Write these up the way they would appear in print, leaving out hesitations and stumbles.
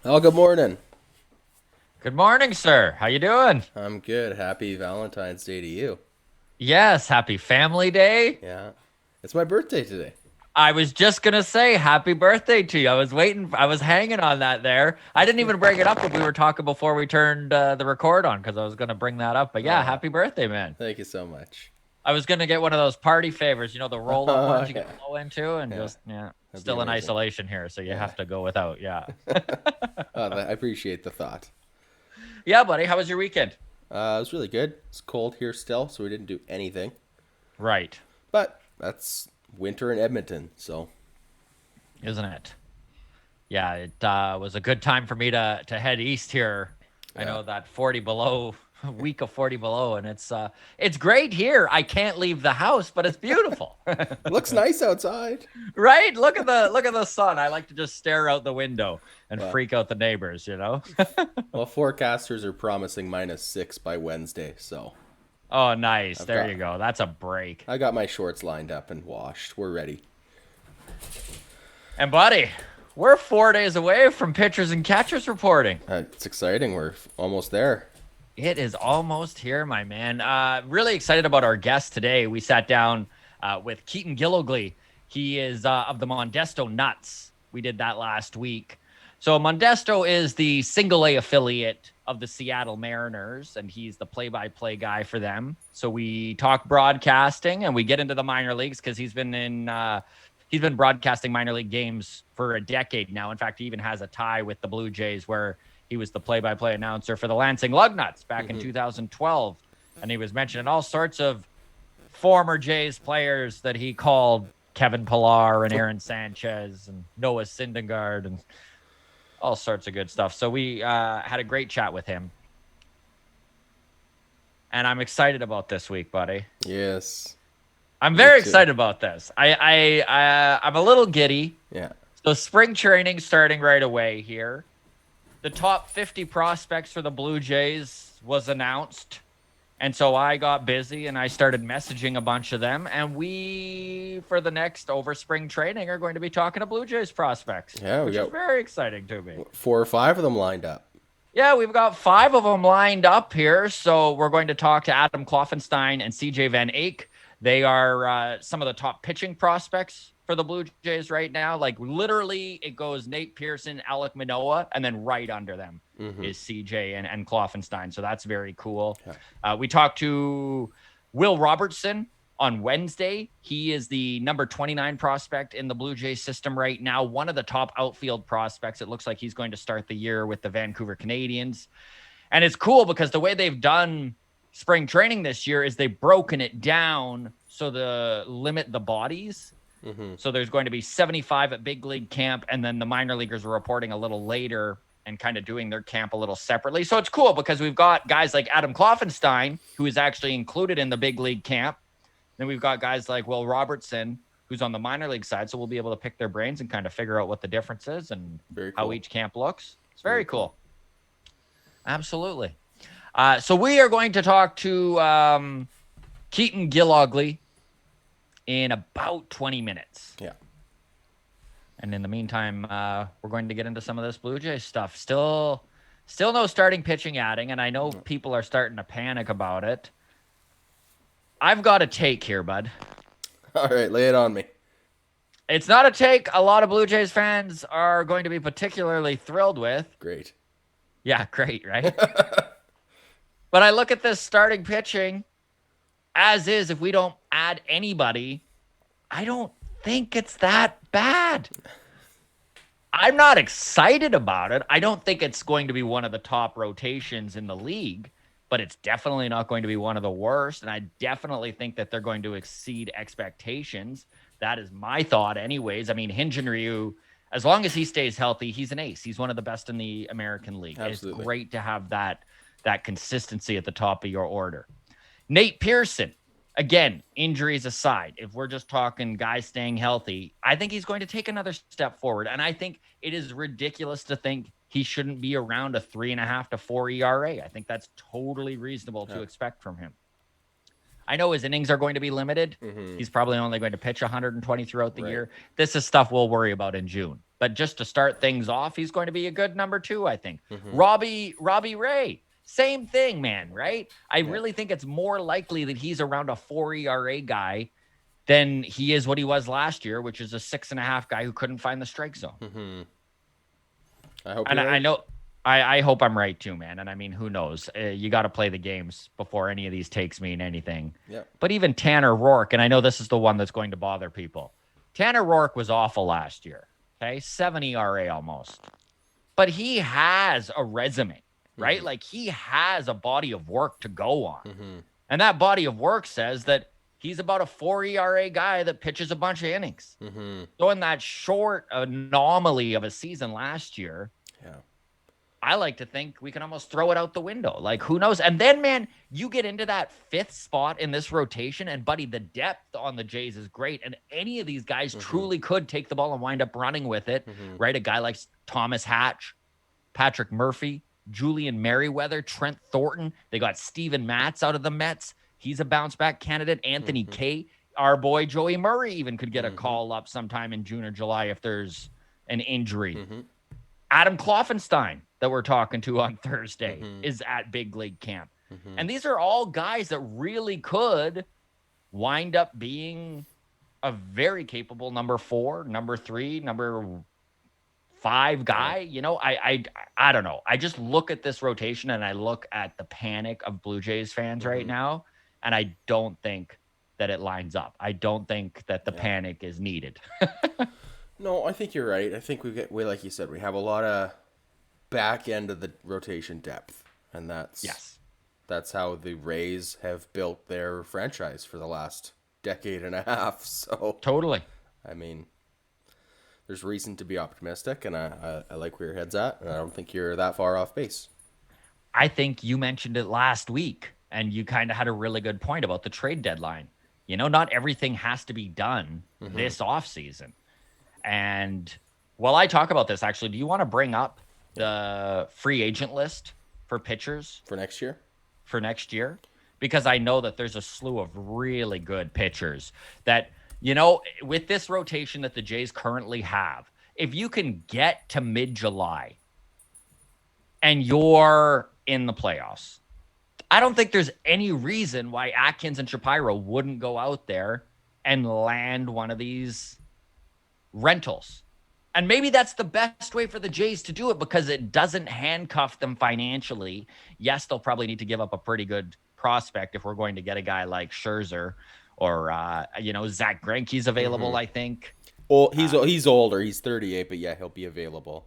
Oh, good morning. Good morning, sir. How you doing? I'm good. Happy Valentine's Day to you. Yes, happy family day. Yeah. It's my birthday today. I was just gonna say happy birthday to you. I was waiting. I was hanging on that there. I didn't even bring it up when we were talking before we turned the record on because I was gonna bring that up. But yeah, Oh, happy birthday, man. thank you so much. I was gonna get one of those party favors, the roll up Oh, ones you can yeah. blow into, and Yeah. just yeah, That'd be still in amazing. isolation here, so you Yeah. have to go without. Yeah, I appreciate the thought. yeah, buddy. How was your weekend? It was really good. It's cold here still, so we didn't do anything. Right, But that's winter in Edmonton, so isn't it? Yeah, it was a good time for me to head east here. I yeah. know that 40 below week of 40 below, and it's great here. I can't leave the house, but it's beautiful. Looks nice outside. Right? Look at the sun. I like to just stare out the window and Well, freak out the neighbors. well, forecasters are promising -6 by Wednesday, so Oh, nice. I've There you got go. That's a break. I got my shorts lined up and washed. We're ready. And buddy, we're 4 days away from pitchers and catchers reporting. It's exciting. We're almost there. It is almost here, my man. Really excited about our guest today. We sat down with Keaton Gillogly. He is of the Modesto Nuts. We did that last week. So Modesto is the single A affiliate of the Seattle Mariners, and he's the play-by-play guy for them. So we talk broadcasting, and we get into the minor leagues because he's been broadcasting minor league games for a decade now. In fact, he even has a tie with the Blue Jays where he was the play-by-play announcer for the Lansing Lugnuts back in Hmm. 2012, and he was mentioning all sorts of former Jays players that he called Kevin Pillar and Aaron Sanchez and Noah Syndergaard and all sorts of good stuff. So we had a great chat with him, and I'm excited about this week, buddy. Yes, I'm me very too. excited about this. I'm a little giddy. Yeah. So spring training starting right away here. The top 50 prospects for the Blue Jays was announced. And so I got busy and I started messaging a bunch of them. And we, for the next over spring training, are going to be talking to Blue Jays prospects, Yeah, we which is got very exciting to me. 4 or 5 of them lined up. Yeah, we've got 5 of them lined up here. So we're going to talk to Adam Kloffenstein and CJ Van Eyck. They are some of the top pitching prospects for the Blue Jays right now. Like literally, it goes Nate Pearson, Alec Manoah, and then right under them Hmm. is CJ and Kloffenstein. So that's very cool. Yeah. We talked to Will Robertson on Wednesday. He is the number 29 prospect in the Blue Jays system right now, one of the top outfield prospects. It looks like he's going to start the year with the Vancouver Canadians. And it's cool because the way they've done spring training this year is they've broken it down so to limit the bodies. Hmm. So there's going to be 75 at big league camp, and then the minor leaguers are reporting a little later and kind of doing their camp a little separately. So it's cool because we've got guys like Adam Kloffenstein, who is actually included in the big league camp. Then we've got guys like Will Robertson, who's on the minor league side. So we'll be able to pick their brains and kind of figure out what the difference is and Very how cool. each camp looks. It's Very very cool. cool. Absolutely. So we are going to talk to Keaton Gillogly in about 20 minutes. Yeah. And in the meantime, we're going to get into some of this Blue Jays stuff. Still no starting pitching adding, and I know people are starting to panic about it. I've got a take here, bud. All right, lay it on me. It's not a take a lot of Blue Jays fans are going to be particularly thrilled with. Great. Yeah, great, right? But I look at this starting pitching as is. If we don't add anybody, I don't think it's that bad. I'm not excited about it. I don't think it's going to be one of the top rotations in the league, but it's definitely not going to be one of the worst. And I definitely think that they're going to exceed expectations. That is my thought, anyways. I mean, Hyun-Jin Ryu, as long as he stays healthy, he's an ace. He's one of the best in the American League. It's Absolutely. great to have that consistency at the top of your order. Nate Pearson, again, injuries aside, if we're just talking guys staying healthy, I think he's going to take another step forward. And I think it is ridiculous to think he shouldn't be around a 3.5 to 4 ERA. I think that's totally reasonable Yeah. to expect from him. I know his innings are going to be limited. Hmm. He's probably only going to pitch 120 throughout the Right. year. This is stuff we'll worry about in June. But just to start things off, he's going to be a good number 2, I think. Robbie Ray, same thing, man, right? I really think it's more likely that he's around a 4 ERA guy than he is what he was last year, which is a 6.5 guy who couldn't find the strike zone. I hope And you're right. I know, I hope I'm right too, man. And I mean, who knows? You got to play the games before any of these takes mean anything. Yep. But even Tanner Roark, and I know this is the one that's going to bother people. Tanner Roark was awful last year. Okay, 7 ERA almost. But he has a resume, right? Like he has a body of work to go on. And that body of work says that he's about a 4 ERA guy that pitches a bunch of innings. So in that short anomaly of a season last year, I like to think we can almost throw it out the window. Like, who knows? And then, man, you get into that 5th spot in this rotation, and, buddy, the depth on the Jays is great. And any of these guys truly could take the ball and wind up running with it, right? A guy like Thomas Hatch, Patrick Murphy, Julian Merriweather, Trent Thornton. They got Steven Matz out of the Mets. He's a bounce-back candidate. Anthony Kay. Our boy Joey Murray even could get a call up sometime in June or July if there's an injury. Adam Kloffenstein, that we're talking to on Thursday, is at big league camp. And these are all guys that really could wind up being a very capable number 4, number 3, number 5 guy. You know, I don't know. I just look at this rotation and I look at the panic of Blue Jays fans right now, and I don't think that it lines up. I don't think that the panic is needed. No, I think you're right. I think like you said, we have a lot of back end of the rotation depth, and that's how the Rays have built their franchise for the last decade and a half. So totally. I mean, there's reason to be optimistic, and I like where your head's at, and I don't think you're that far off base. I think you mentioned it last week, and you kind of had a really good point about the trade deadline. You know, not everything has to be done this offseason. And while I talk about this, actually, do you want to bring up the free agent list for pitchers For next year? for next year? Because I know that there's a slew of really good pitchers that, you know, with this rotation that the Jays currently have, if you can get to mid-July and you're in the playoffs, I don't think there's any reason why Atkins and Shapiro wouldn't go out there and land one of these rentals. And maybe that's the best way for the Jays to do it because it doesn't handcuff them financially. Yes, they'll probably need to give up a pretty good prospect if we're going to get a guy like Scherzer or, Zach Greinke's available, I think. Well, he's older. He's 38, but yeah, he'll be available.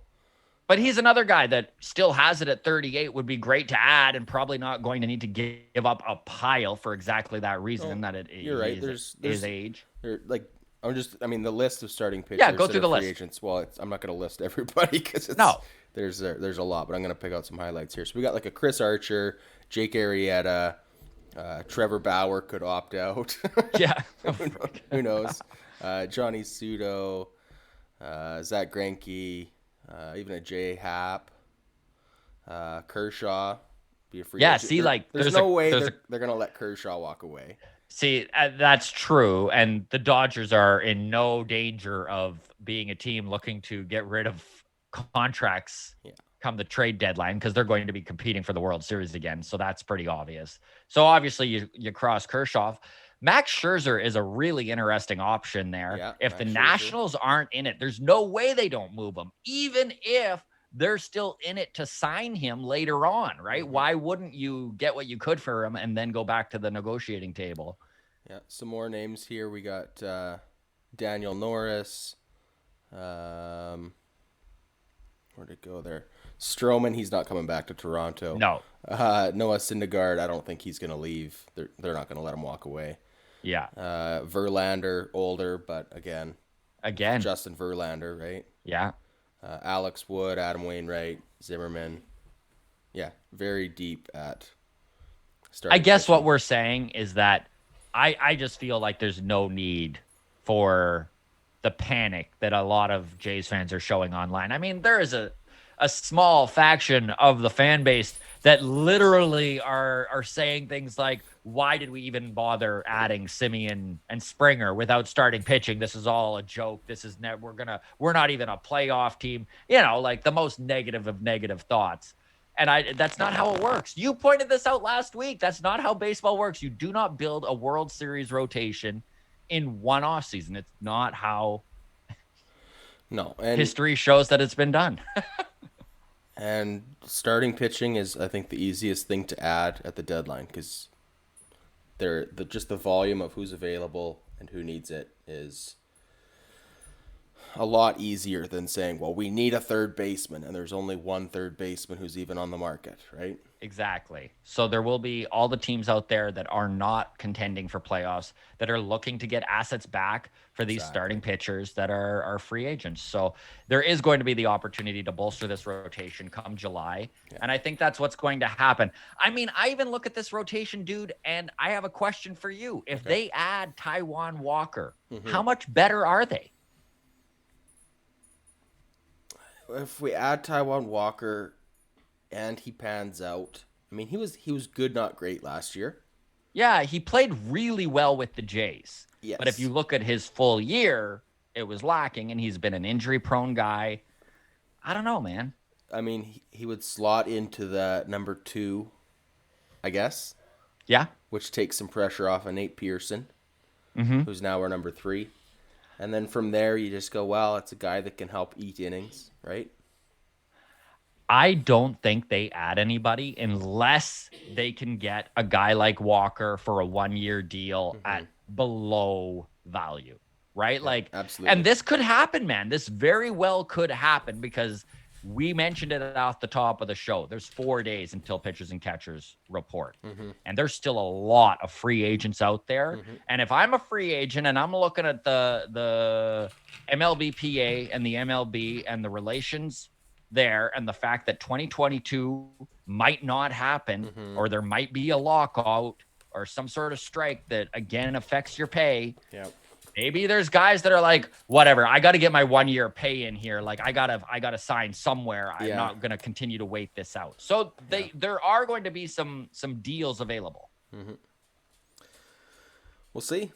But he's another guy that still has it at 38, would be great to add and probably not going to need to give up a pile for exactly that reason You're right. There's his age. The list of starting pitchers. Yeah, go through the list. Agents. Well, I'm not going to list everybody because there's a lot, but I'm going to pick out some highlights here. So we got like a Chris Archer, Jake Arrieta, Trevor Bauer could opt out. Yeah. Who knows? Johnny Sudo, Zach Greinke, even a Jay Happ, Kershaw, be a free agent. See, like there's no way they're going to let Kershaw walk away. See, that's true. And the Dodgers are in no danger of being a team looking to get rid of contracts come the trade deadline because they're going to be competing for the World Series again. So that's pretty obvious. So obviously you cross Kershaw. Max Scherzer is a really interesting option there. Yeah, if the Nationals aren't in it, there's no way they don't move him, even if they're still in it to sign him later on, right? Why wouldn't you get what you could for him and then go back to the negotiating table? Yeah, some more names here. We got Daniel Norris. Where'd it go there? Stroman, he's not coming back to Toronto. No. Noah Syndergaard, I don't think he's going to leave. They're not going to let him walk away. Yeah. Verlander, older, but again. Justin Verlander, right? Yeah. Alex Wood, Adam Wainwright, Zimmerman. Yeah, very deep at starting. I guess what we're saying is that I just feel like there's no need for the panic that a lot of Jays fans are showing online. I mean, there is a small faction of the fan base that literally are saying things like, why did we even bother adding Simeon and Springer without starting pitching? This is all a joke. This is we're not even a playoff team. Like the most negative of negative thoughts. And that's not how it works. You pointed this out last week. That's not how baseball works. You do not build a World Series rotation in one offseason. It's not how history shows that it's been done. And starting pitching is, I think, the easiest thing to add at the deadline because just the volume of who's available and who needs it is a lot easier than saying, well, we need a third baseman, and there's only one third baseman who's even on the market, right? Exactly. So there will be all the teams out there that are not contending for playoffs that are looking to get assets back for these starting pitchers that are free agents. So there is going to be the opportunity to bolster this rotation come July. Yeah. And I think that's what's going to happen. I mean, I even look at this rotation, dude, and I have a question for you. If they add Taijuan Walker, how much better are they? If we add Taijuan Walker and he pans out, I mean, he was good, not great last year. Yeah, he played really well with the Jays. Yes. But if you look at his full year, it was lacking, and he's been an injury-prone guy. I don't know, man. I mean, he would slot into the number 2, I guess. Yeah. Which takes some pressure off of Nate Pearson, who's now our number 3. And then from there, you just go, well, it's a guy that can help eat innings, right? I don't think they add anybody unless they can get a guy like Walker for a 1-year deal at below value, right? Yeah, like, absolutely. And this could happen, man. This very well could happen because we mentioned it off the top of the show. There's 4 days until pitchers and catchers report. And there's still a lot of free agents out there. And if I'm a free agent and I'm looking at the MLBPA and the MLB and the relations there and the fact that 2022 might not happen or there might be a lockout or some sort of strike that, again, affects your pay. Yep. Maybe there's guys that are like, whatever, I got to get my 1-year pay in here. Like I gotta sign somewhere. I'm not going to continue to wait this out. So there are going to be some deals available. We'll see.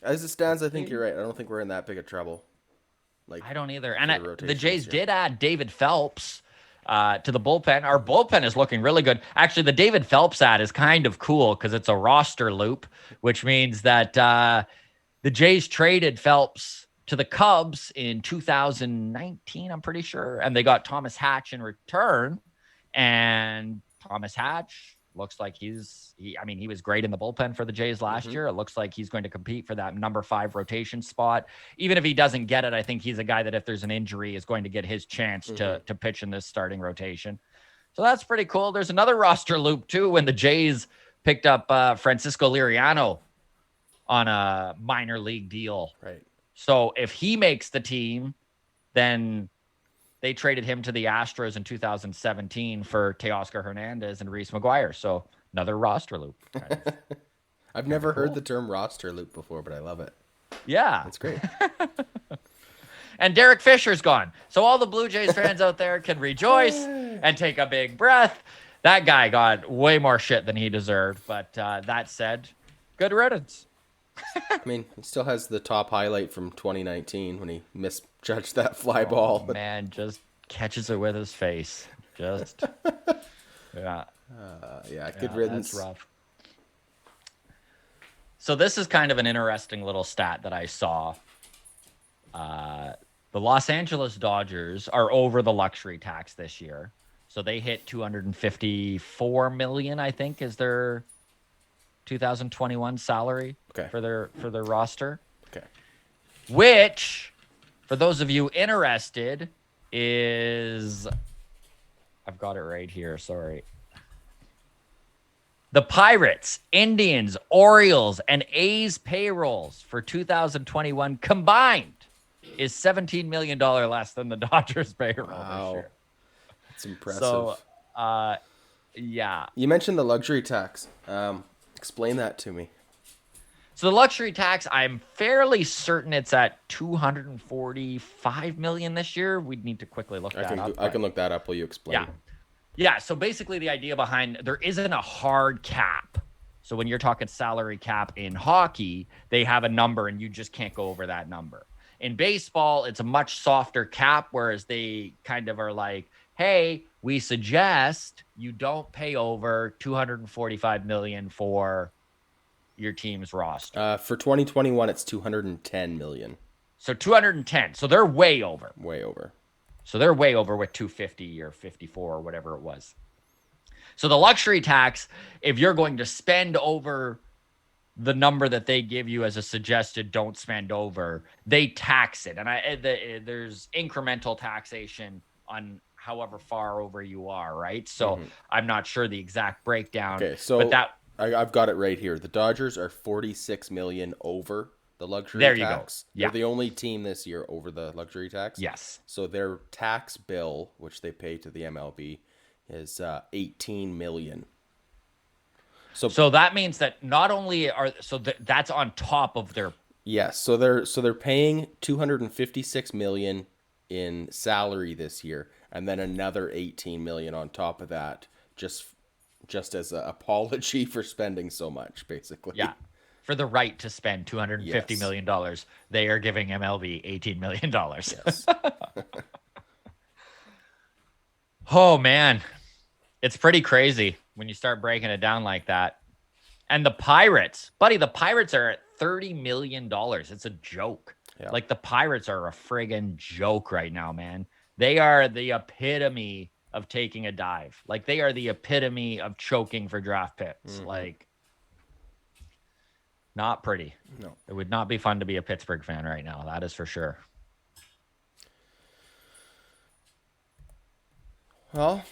As it stands, I think you're right. I don't think we're in that big of trouble. Like I don't either. And the Jays did add David Phelps to the bullpen. Our bullpen is looking really good. Actually, the David Phelps ad is kind of cool because it's a roster loop, which means that the Jays traded Phelps to the Cubs in 2019, I'm pretty sure. And they got Thomas Hatch in return. And Thomas Hatch looks like he was great in the bullpen for the Jays last year. It looks like he's going to compete for that number 5 rotation spot. Even if he doesn't get it, I think he's a guy that if there's an injury is going to get his chance to pitch in this starting rotation. So that's pretty cool. There's another roster loop too when the Jays picked up Francisco Liriano on a minor league deal. Right. So if he makes the team, then they traded him to the Astros in 2017 for Teoscar Hernandez and Reese McGuire. So another roster loop. I've never heard the term roster loop before, but I love it. Yeah. That's great. And Derek Fisher's gone. So all the Blue Jays fans out there can rejoice and take a big breath. That guy got way more shit than he deserved. But that said, good riddance. I mean, he still has the top highlight from 2019 when he misjudged that fly ball. Man, just catches it with his face. Just, yeah. Good riddance. That's rough. So this is kind of an interesting little stat that I saw. The Los Angeles Dodgers are over the luxury tax this year. So they hit $254 million, I think, is their 2021 salary for their roster. Okay. Which, for those of you interested, is I've got it right here, sorry. The Pirates, Indians, Orioles, and A's payrolls for 2021 combined is $17 million less than the Dodgers payroll this year. That's impressive. So, yeah. You mentioned the luxury tax. Explain that to me. So the luxury tax, I'm fairly certain it's at $245 million this year. We'd need to quickly look that up. I can look that up while you explain. Yeah. So basically the idea behind there isn't a hard cap. So when you're talking salary cap in hockey, they have a number and you just can't go over that number. In baseball, it's a much softer cap, whereas they kind of are like, hey, we suggest you don't pay over $245 million for your team's roster. For 2021, it's $210 million. So 210. So they're way over. Way over. So they're way over with 250 or 54 or whatever it was. So the luxury tax, if you're going to spend over the number that they give you as a suggested don't spend over, they tax it. And there's incremental taxation on however far over you are, right? So I'm not sure the exact breakdown. Okay, so but I've got it right here. The Dodgers are $46 million over the luxury tax. There you go. Yeah. They're the only team this year over the luxury tax. Yes. So their tax bill, which they pay to the MLB, is $18 million. So that means that not only that's on top of their. Yes. So they're paying $256 million in salary this year, and then another $18 million on top of that, just as an apology for spending so much, basically. Yeah. For the right to spend $250 million, they are giving MLB $18 million. Yes. Oh, man. It's pretty crazy when you start breaking it down like that. And the Pirates, buddy, the Pirates are at $30 million. It's a joke. Yeah. Like, the Pirates are a friggin' joke right now, man. They are the epitome of taking a dive. Like, they are the epitome of choking for draft picks. Like, not pretty. No. It would not be fun to be a Pittsburgh fan right now. That is for sure. Well,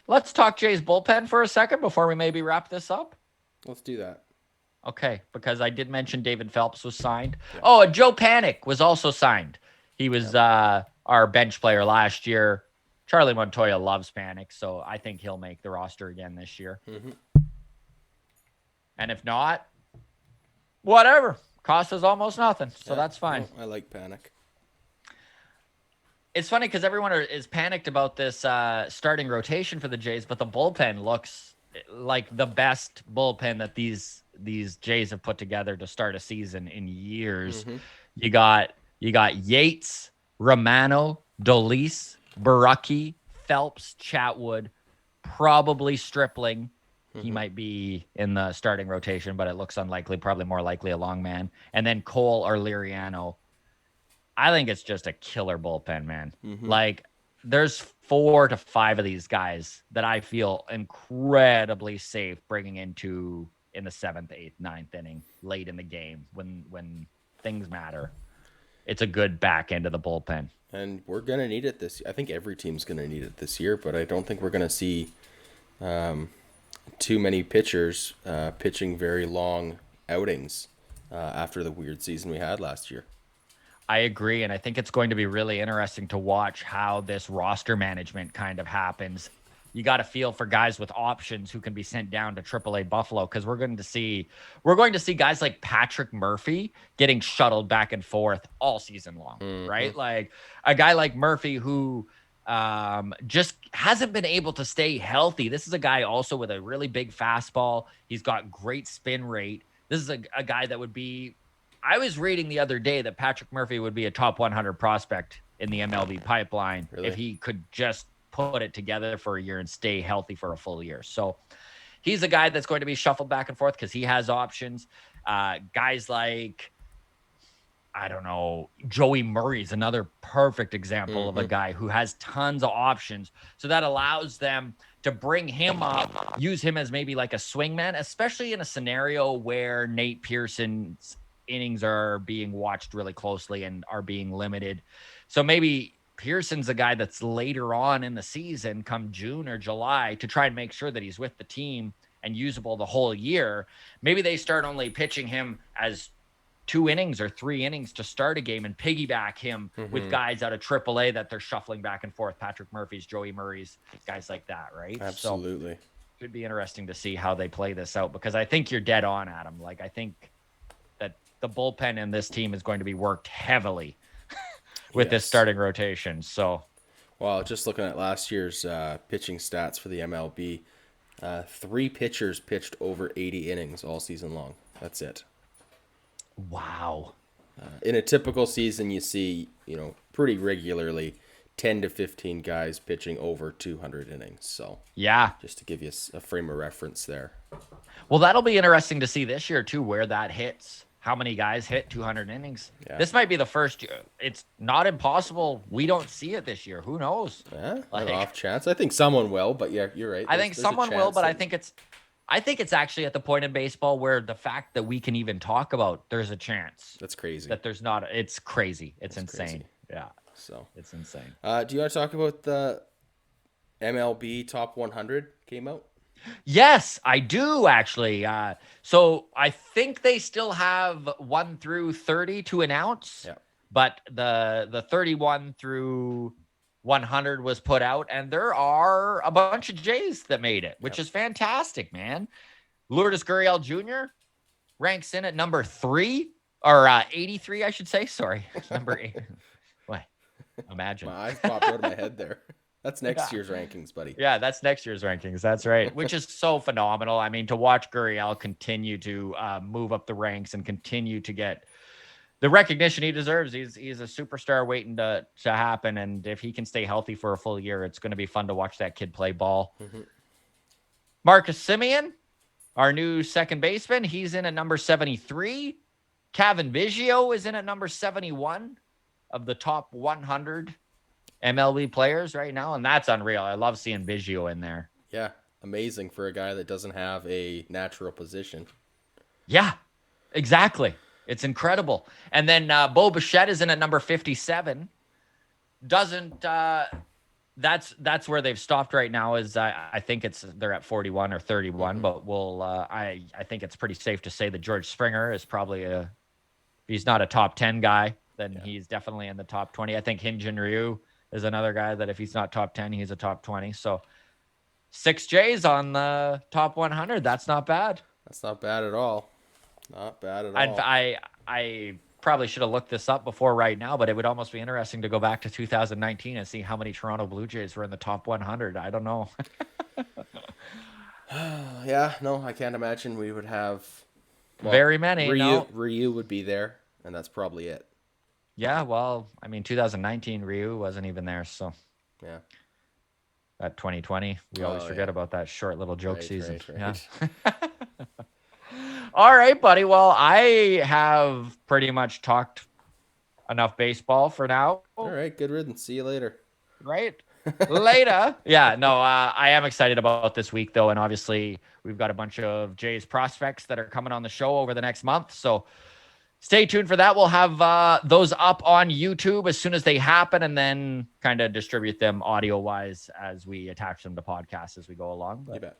let's talk Jay's bullpen for a second before we maybe wrap this up. Let's do that. Okay, because I did mention David Phelps was signed. Yeah. Oh, and Joe Panik was also signed. He was our bench player last year. Charlie Montoya loves Panik, so I think he'll make the roster again this year. And if not, whatever. Cost us almost nothing, so that's fine. I like Panik. It's funny because everyone is panicked about this starting rotation for the Jays, but the bullpen looks like the best bullpen that these Jays have put together to start a season in years. You got Yates, Romano, Dolis, Baraki, Phelps, Chatwood, probably Stripling. He might be in the starting rotation, but it looks unlikely, probably more likely a long man. And then Cole or Liriano. I think it's just a killer bullpen, man. Like, there's 4 to 5 of these guys that I feel incredibly safe bringing in the 7th, 8th, 9th inning, late in the game when things matter. It's a good back end of the bullpen. And we're going to need it this year. I think every team's going to need it this year, but I don't think we're going to see too many pitchers pitching very long outings after the weird season we had last year. I agree, and I think it's going to be really interesting to watch how this roster management kind of happens. You got to feel for guys with options who can be sent down to AAA Buffalo, because we're going to see guys like Patrick Murphy getting shuttled back and forth all season long, right? Like a guy like Murphy who just hasn't been able to stay healthy. This is a guy also with a really big fastball. He's got great spin rate. This is a guy that would be. I was reading the other day that Patrick Murphy would be a top 100 prospect in the MLB pipeline if he could just put it together for a year and stay healthy for a full year. So he's a guy that's going to be shuffled back and forth because he has options. Guys like, I don't know, Joey Murray's another perfect example of a guy who has tons of options. So that allows them to bring him up, use him as maybe like a swingman, especially in a scenario where Nate Pearson's innings are being watched really closely and are being limited. So maybe Pearson's a guy that's later on in the season, come June or July, to try and make sure that he's with the team and usable the whole year. Maybe they start only pitching him as 2 innings or 3 innings to start a game and piggyback him with guys out of AAA that they're shuffling back and forth. Patrick Murphy's, Joey Murray's, guys like that, right? Absolutely. So it would be interesting to see how they play this out, because I think you're dead on, Adam. Like, I think that the bullpen in this team is going to be worked heavily with this starting rotation. So, Well, just looking at last year's pitching stats for the MLB, 3 pitchers pitched over 80 innings all season long. That's it. Wow. In a typical season, you see, pretty regularly 10 to 15 guys pitching over 200 innings. So, yeah, just to give you a frame of reference there. Well, that'll be interesting to see this year, too, where that hits. How many guys hit 200 innings? Yeah. This might be the first year. It's not impossible. We don't see it this year. Who knows? Yeah, an off chance. I think someone will, but yeah, you're right. I think someone will, but I think it's actually at the point in baseball where the fact that we can even talk about there's a chance. That's crazy. That there's not. It's crazy. It's insane. Crazy. Yeah. So it's insane. Do you want to talk about the MLB Top 100 came out? Yes, I do actually. So I think they still have 1 through 30 to announce. Yeah. But the 31 through 100 was put out, and there are a bunch of Jays that made it, which is fantastic, man. Lourdes Gurriel Jr. ranks in at number 3 or 83, I should say. Sorry, number 8. What? Imagine. My eyes popped out of my head there. That's next year's rankings, buddy. Yeah, that's next year's rankings. That's right. Which is so phenomenal. I mean, to watch Gurriel continue to move up the ranks and continue to get the recognition he deserves. He's a superstar waiting to happen. And if he can stay healthy for a full year, it's going to be fun to watch that kid play ball. Mm-hmm. Marcus Semien, our new second baseman, he's in at number 73. Cavan Biggio is in at number 71 of the top 100 MLB players right now, and that's unreal. I love seeing Biggio in there. Yeah, amazing for a guy that doesn't have a natural position. Yeah, exactly. It's incredible. And then Bo Bichette is in at number 57. That's where they've stopped right now. Is I think they're at 41 or 31, mm-hmm. But I think it's pretty safe to say that George Springer is probably if he's not a top 10 guy, then he's definitely in the top 20. I think Hyun-Jin Ryu is another guy that if he's not top 10, he's a top 20. So 6 Jays on the top 100. That's not bad. That's not bad at all. Not bad at all. I probably should have looked this up before right now, but it would almost be interesting to go back to 2019 and see how many Toronto Blue Jays were in the top 100. I don't know. Yeah, no, I can't imagine we would have very many. Ryu would be there, and that's probably it. Yeah, well, I mean, 2019 Ryu wasn't even there, so yeah. That 2020, we always forget about that short little joke season. Right. Yeah. All right, buddy. Well, I have pretty much talked enough baseball for now. All right, good riddance. See you later. Right? Later. Yeah, no, I am excited about this week, though, and obviously we've got a bunch of Jays prospects that are coming on the show over the next month, so stay tuned for that. We'll have those up on YouTube as soon as they happen, and then kind of distribute them audio-wise as we attach them to podcasts as we go along. But you bet.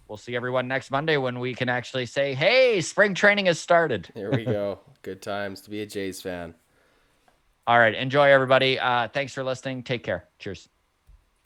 We'll see everyone next Monday when we can actually say, hey, spring training has started. Here we go. Good times to be a Jays fan. All right. Enjoy, everybody. Thanks for listening. Take care. Cheers.